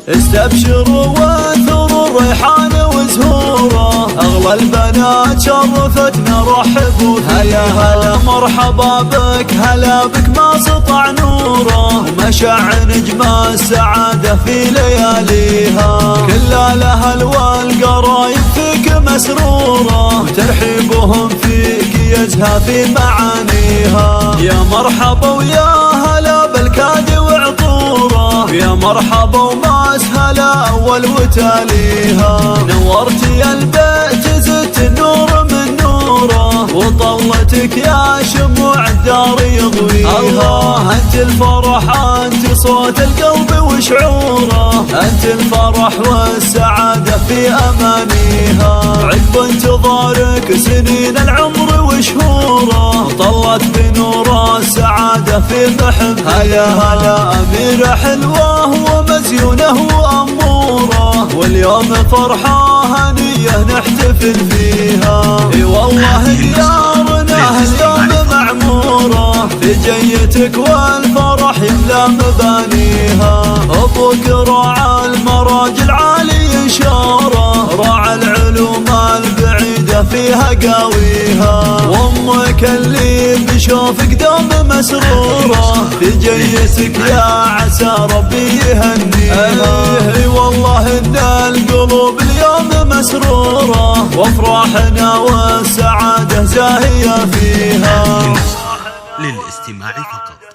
استبشروا واثروا الريحان وزهوره، اغلى البنات شرفتنا رحبوا هلا هلا مرحبا بك هلا بك ما سطع نوره، ومشع نجم السعاده في لياليها، كل الاهل والقرايب فيك مسروره، وترحيبهم فيك يزهى في معانيها، يا مرحبا ويا هلا بالكاد وعطوره، يا مرحبا وما اسهل اول وتاليها، نورتي البيت زدت النور من نوره، وطلتك يا شموع الدار يضويها، الله انت الفرح انت صوت القلب وشعوره، انت الفرح والسعاده في امانيها، عقب انتظارك سنين العمر وشهوره، طلت بنور السعاده في محبها، هلا هلا اميره حلوه ومزيونه واموره، واليوم فرحه هنيه نحتفل فيها، اي والله ديارنا اليوم معموره، في جيتك والفرح يملا مبانيها، ابوك راعى المراجل عالي شاره، راعى العلوم البعيده فيها قاويها، وامك اللي بشوفك دوم مسروره، في جيتك يا عسى ربي يهنيها، اي والله ان القلوب اليوم مسروره، وافراحنا والسعاده زاهيه فيها. للاستماع فقط.